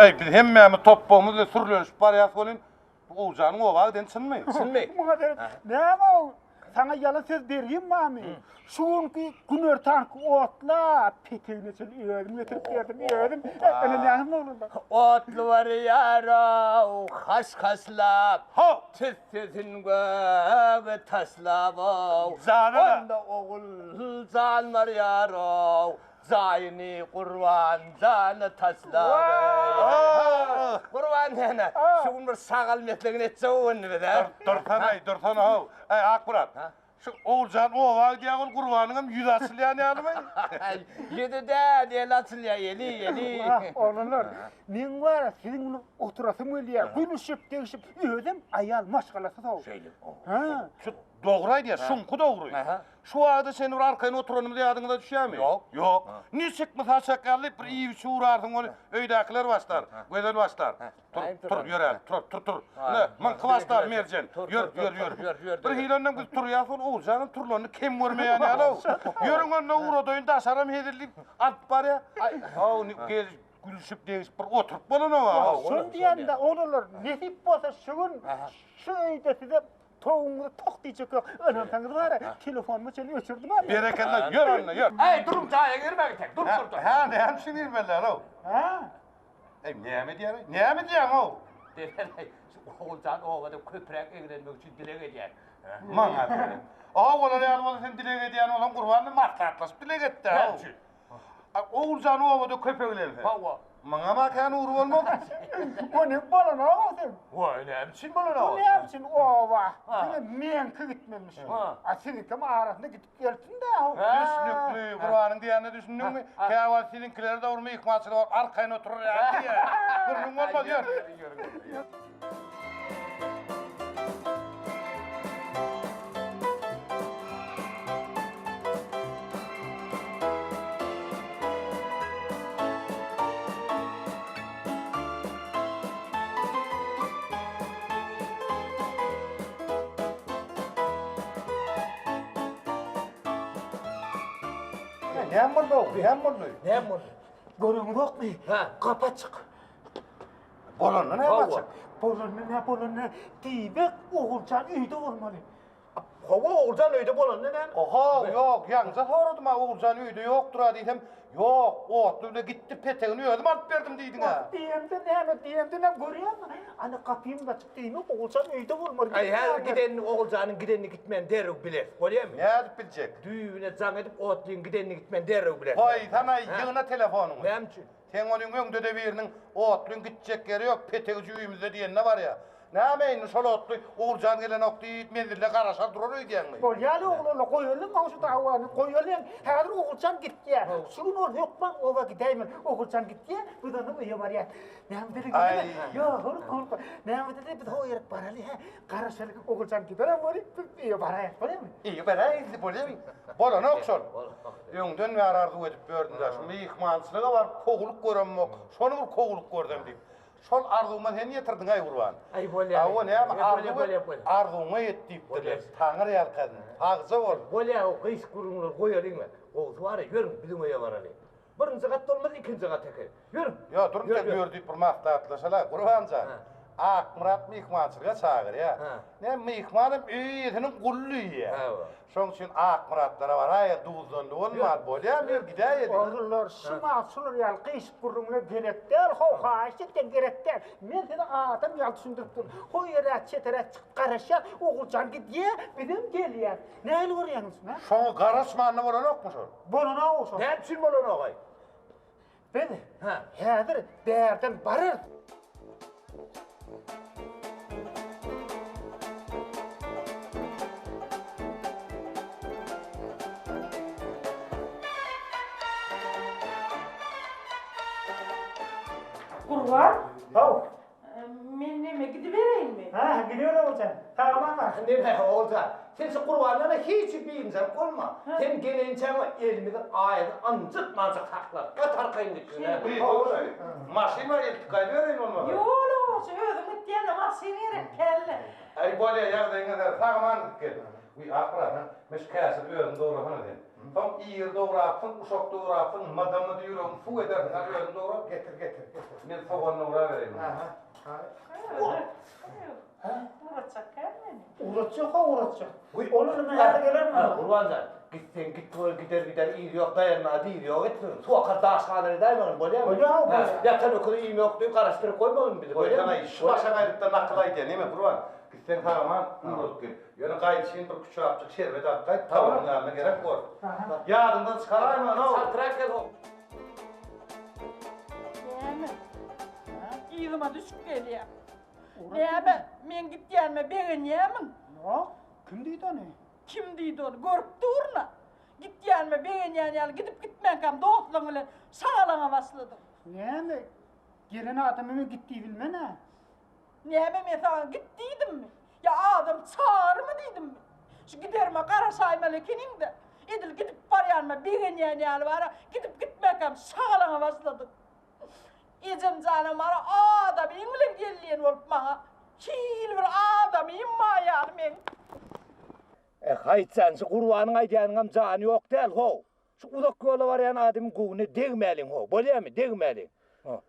Ay biz hemmemiz topluğumuzla sürülüşüp barıyaz bolun. Oğulcanın ovağı den sınmayın. Sınmayın. Ne ama sana yalan söz vereyim mi ami? Şunki günör tank otla peteğine çöl öğredim getirip öğredim. Öyle ne olur bak. Otlu var yara, haslap. Ha! Tüsün göğe taslap. Zanına. Onda oğul zan var yara. Zayni kurban zanı taslap. Aa! Kurban nene. Şun bir sağal metlegin etse oğun bir de. Dörtana ha. Ay Akmurat. Şu Oğulcan ovağı diye ol kurbanınım yüz asıl yani yanımayın. Yedi de diye atıl ya yeli. Onunlar. Men var senin oturasın öyle ya. Gülüşüp değişip ödüm ayal maşgalası tavuk. Şöyle. Ha. Şu doğraydı ya, şunku doğruyu. Aha. Şu ağda senin arkayına oturanımda yadına düşer mi? Yok. Yok. Ne çıkmaz ha sakallı bir iyi bir şey uğrarsın onu öydakiler başlar. Güzel başlar. Ayıp Dur dur. yürü dur. Ha, Ne? ha, Mankı başlar dur, mercan. dur, Yürü. dur. Bir hilondan kız dur ya son Oğulcan'ın turlarını kim görmeye yani alo. Yürün onunla uğradayın da saram hedirlip at var ya. Ha gel gülüşüp değişip bir oturup bana ne var? Şun diyen de olur. Nesip bolsa şugun şu öyde size toğunu tok diyecek yok. Önüm tanrı var ya. Telefonumu çeli öçürdüm abi. Bereketler yürü onunla yürü. Ay durum sahaya girmek tek. Dur. Ha ne hemşin irmeler o. Ha. Ne mi diyor? Ne mi diyor o? Oğulcan ovada köprek eğlenmek için dilek ediyor. Mana böyle. Aa oğlan yani sen dilek ediyen olan kurbanını martlatlas dilek etti. Oğulcan ovada köpekler. Hava. Mana bak yani uğru olmadı. O ne bana ne olsun? Vay ne biçim bana Bu ne yapsın ova? Ha. Yine men kıgıtmamış. Ha. Asilik ama arasında gidip gelsin de. Düşünüklü kurbanın diyenine düşündün mü? Kıyafet sizinkileri de vurma yıkmasını var. Arkayına oturur ya diye. Kırmın olmaz ya. Ne oldu? Ne bu? Görün yok mu? Ha. Kapı açık. Bolonlu ne yapacak? Bolonne diymek Oğulcan üyde olmalı. Hava Oğulcan öyle bolon ne? Oha yok yalnız sordum ha Oğulcan üyde yoktur ha dedim. Yok oğluyla gitti peteğini ödüm alıp verdim deydin ha. Diyemde ne görüyor musun? Hani kapıyım da açık değil mi? Oğulcan üyde olmalı. Ay her giden Oğulcan'ın gidenini gitmen deruk bilir. Görüyor musun? Ne edip bilecek? Düğüne zam edip oğlun gidenini gitmen deruk bilir. Koy sana yığına telefonunu. Ne için? Sen onun önünde de birinin oğlun gidecek yeri yok peteği üyümüzde diyen ne var ya. Ne yapayım sol otlu Oğulcan gelen oktu mendille karaşar durur ödeyen mi? Bolyali oğlunu koyalım ama şu davanı koyalım. Her Oğulcan gitti. Şunun ol yok mu? Ova gideyim. Oğulcan gitti. Bu da ne uyuyor var ya. Ne dedi? Ay. Ya korkma. Ne dedi? Bir de o yer paralı. Karaşar Oğulcan gider ama iyi para ya. Öyle mi? İyi ben ayızlı böyle mi? Bola ne oksun? Önden ve arardı edip gördüm de. Şimdi yıkmansılığı var. Koğuluk görem yok. Şonu bir koğuluk gördüm deyip. Sol arzuğuma sen yetirdin ay kurban. Ay böyle. Avu ne yapma Böyle. arzuğuma yettiyiptirler. Tanrı yalkadın. Ağzı ol. Böyle o kıyış kurumlar koyalım mı? Oğuz var ya yürüm bizim oya var hani. Birinci kat olmaz ikinci kat teker. Yürüm. Ya durun da gördük bir mahtatlaşala kurbanca. Akmurat mihmansılığa çağır ya. Ne mihmanım iyisinin kullu ya. Şonun için Akmuratlara var hayır duzunlu olmaz böyle ya bir gideydi. Oğullar şıma açılır ya. Kıyış kurumuna gerekler. Hoşit de gerekler. Ben seni adam yal düşündürttüm. O yere çetere karışar. Oğulcan gidiyor. Benim geliyor. Ne öyle vuruyorsunuz? Şonu karışmanı vuran yok mu şu? Bunu ne olsun? Ne için böyle ne koy? Beni. Ha. Hedir değerden barır. Kurban, Hav. menneme gidivereyim mi? Ha gidiyor Oğulcan. Tamam var. Ne Oğulcan? Sen şu kurbanlara hiç bir insan olma. Sen gelince elimizin ayını ancak mancak saklar. Öt arkayın içine. Maşin var iltikay verin olmadı. Yolu, sözüm ettiğinde masini kelle. Ay böyle ya da yine de sağman gel. Bir akra ha. Meş kâsır öğün doğru hani den. Tam iyi doğrapın, uşak doğrapın, madamı diyorum, fu eder, arıyorum doğru. Getir. Ben soğanla uğra vereyim. Uğraşacak gelmedi. Uğraşacak ha uğraşacak. Onun nerede gelir mi? Kurbancan. Gider iyi yok dayanma değil yok etmiyorum. Su akar daş kadar dayanmıyorum böyle mi? Öyle ha, böyle. Yatan okulu iyi yok diye karıştırıp koymadın bizi Böyle böyle kana mi? iş başa gayretten nakılay diye, değil mi Kurban? Gitsen tamamen uğraşıp gel. Yani gayet şeyin bir küçük apçık şerbeti atlayıp tavanın yanına gerek var. Yağdından çıkarayım ha, ne olur? Saltırak gel o. Yemin. İyilime düşüp geliyor. Yemin. Men gittiğime beni yemin. Ya, kim deydi onu? Kim deydi onu? Görüp durna. Gittiğime beni yani gidip gitmeyen kam doğutluğuyla sağlana başladım. Ne mi? Gelen adamımın gittiği bilmene. Neyme men sana gittiydim mi? Ya adam çağır mı dedim mi? Şu giderime kara saymalıkinin de. Edil gidip parayanma beni yani var. Gidip gitmeyen kam sağlana başladım. İcim canım var adam İngiliz gelliyen olup bana. Kil bir adam imma yani men. Hayt sen şu kurbanın aydanın canı yok değil ho. Şu uzak yola var yani adamın kuyunu degmelin ho. Böyle mi? Degmelin.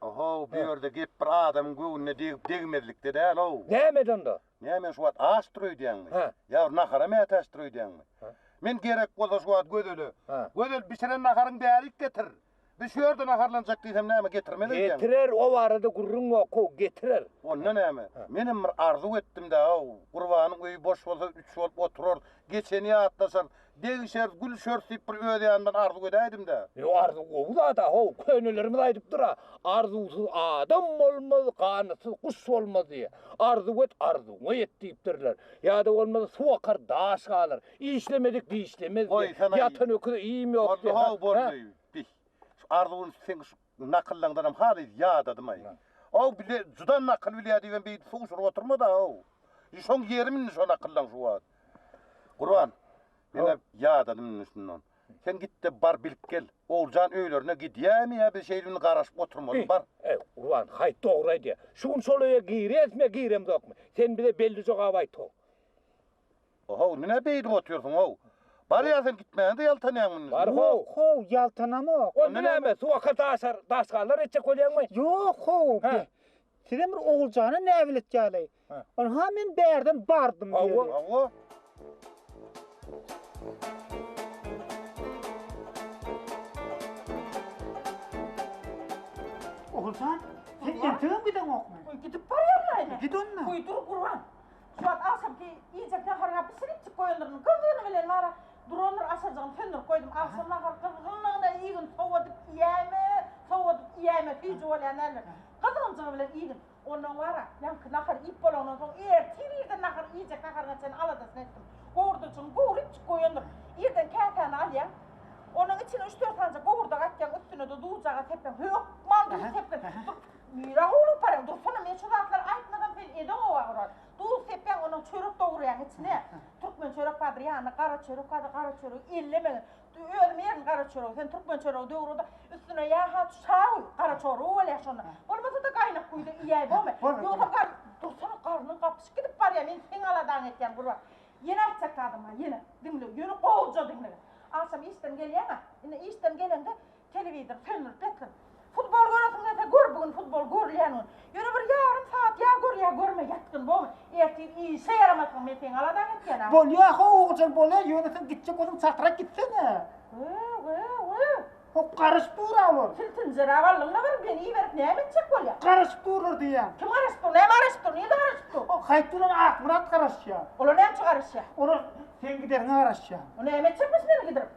Oho, bir yerde gip bir adamın güğününe degmedlik dedi ha, lo. Ne emedin da? Ne hemen şu at astroy diyen mi? Ha. Ya nakara mı astroy diyen mi? Men gerek olsa şu at gödülü. Ha. Gödül bişiren nakarın değerlik getir. Bir şu yerde nakarlanacak diysem ne hemen getirmeli diyen. Getirer o arada gurrun o ko getirer. Ondan hemen. Benim bir arzu ettim de o. Kurbanın öyi boş olsa 3 olup oturur. Geçeni atlasar. Değişer, gülüşer, sipir ödeyandan arzu edeydim de. Yo arzu o da ho. Könüllerimiz aydıp dura. Arzusuz adam olmaz, kanıtsız kuş olmaz diye. Arzu et deyip dururlar. Ya da olmaz su akar, daş kalır. İşlemedik bir işlemez Oy, diye. sana Yatan öküde iyi mi yok diye. Vallahi borcu. Arzuun sen nakıllandanam hadi ya dedim ay. O bile judan nakıl bile diyen bir fuğuşur oturma da o. Şon yerimin şon nakıllan şu var. Kurban. Ben ya dedim üstünden. Sen git de bar bilip gel. Oğulcan öylerine git ya mi ya bir şeyini karışıp oturmadı bar. Ulan hay doğru diye. Şun soluya girez mi girem yok mu? Sen bir de belli çok havay to. Oho ne beydim oturuyorsun o. Bar ya sen gitmeyen de yaltanıyan Var mı? ho. Ho, yaltanama. Onda ne mi? Su akar daş kalır edecek olayan mı? Yok ho. Ha. Sizin bir oğulcanı ne evlet geley. Ha. Onu hemen berden bardım Ha, diye. Oho. Oğulcan, sen erteğe giden ok mu? Uy gidip parayanlayla. Git onunla. Uy dur kurban. Şu an akşam ki iyice harga pişirip çık koyulurun. Kıldığını bilen var. Dronlar asacağım tündür koydum. Akşamlar kızgınlığına iyi gün soğudup yeme. Hiç olayan eller. Kızgınlığı bilen iyi gün. Ondan var ya, yankı nakar ip olanın son tiriyden nakar iyice nakarına seni aladasın ettim. Goğurducun goğurup çık koyulur. İrden kağıtağını alayan. Onun içine 3-4 tane goğurda atken üstüne de doğucağa tepen. Yok mandığı tepen. Mira oğlum param. Dur sana men şu zatlar aytmadan fel edin o var. Doğu tepen onun çörek doğurayan içine. Türkmen çörek vardır yani kara çörek vardır kara çörek elleme. Ölmeyen kara çörek. Sen Türkmen çörek doğurda üstüne yağ hat çay kara çörek öyle şuna. Olmasa da kaynak koydu iyi bu mu? Yoksa kar dur sana karnın kapısı gidip var ya men sen aladan etken buraya. Yine açacak adıma yine. Dinle yine kovca dinle. Akşam işten geliyor ama yine işten gelende televizyon fönür bekler. Futbol görüyorsun ne gör bugün futbol gör yani. Yine bir yarım saat ya görme yatkın bu mu? Ertin iyi şey yaramazsın metin aladan etken ha. Bol ya ho oğulcan bol ya yöneten gidecek oğlum çatırak gitsene. O karışıp durur. Tiltin zıravallığına var beni iyi verip ne edecek bol ya? Karışıp durur diye. Kim arıştı? Ne arıştı? Niye de arıştı? O kayıtlı'nın Akmurat karışıyor. Ola ne çıkarış ya? Onu sen giderin araşıyor. O ne edecekmiş beni giderip?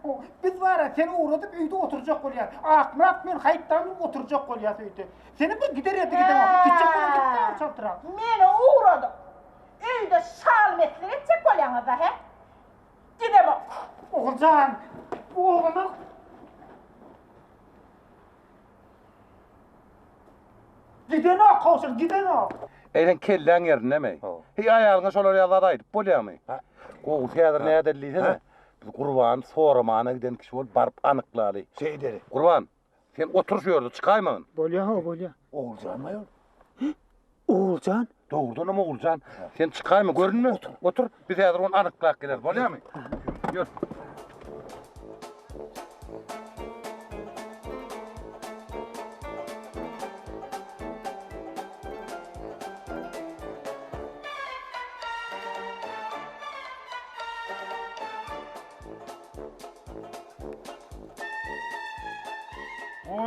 Biz var ya seni uğradıp evde oturacak oluyor. Akmurat men kayıttan oturacak oluyor evde. Seni bir gider yedi gidemem. Gidecek onu gitti çatırak. Meni uğradı. Evde şalmetler edecek bol yana da he? Gidemem. Oğulcan, bu oğlanı giden o kovsun, giden o. Eylen kellen yerine mi? Hi ayağına şolar yaladaydı, bolya mı? O teatr ne edelliyse de. Biz kurban sormana giden kişi ol barıp anıklalı. Şey deri. Kurban, sen otur şu yerde çıkaymın. Bolya o bolya. Oğulcan mı yok? Oğulcan. Doğrudan ama Oğulcan. Sen çıkaymın, görün mü? Otur. Bir teatr onu anıklak gider, bolya mı? Gör.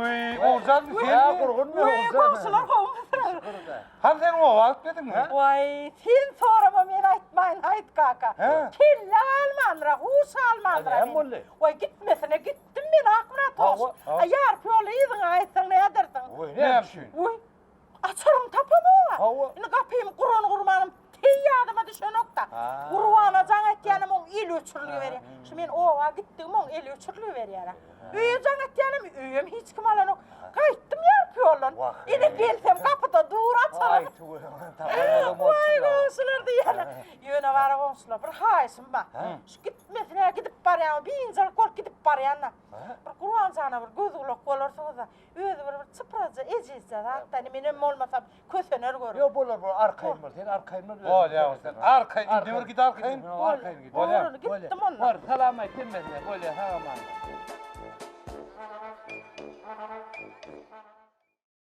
Uy, Oğuzhan mı Ya sen mi? kurgun mu Uy, olsa? komşular kovmuşlar. Hem sen o vaat dedin mi? Vay, sen sorama men aytmayın, ayt kaka. He. Killa almandıra, hus almandıra Hem beni. bolle. Vay gitmesine gittim ben aklına toz. Ayar piyolu idin aytsan ne edersin? Uy, Ne ne yapsın? Uy, açarım tapamı. Hava. Yine kapıyım kurun kurmanım. Teyyadıma düşen nokta. Ha. Kurvana can etyanım on il uçurluğu veriyor. Şu men ova gittim on il uçurluğu veriyor. Üye can etyanım, üyem hiç kim alan o. Kayıttım yer piyolun. Vah. Yine gelsem kapıda dur Ay açarım. tuğ. Tamam Vay komşular diyene. Yöne var komşular. Bir haysın bak. Şu gitmesine gidip baryan. Bir insan kork gidip baryanla. Bir kurban sana bir göz ulak olursunuz da. Özü bir çıpraca ecizse. Hatta benim olmasam kösener görür. Yo bolar arkayın var. Sen arkayın var. Ol ya sen. Arkayın, demir git arkayın. Arkayın git. Doğru gittim onunla. Var salamet demesine böyle ha aman.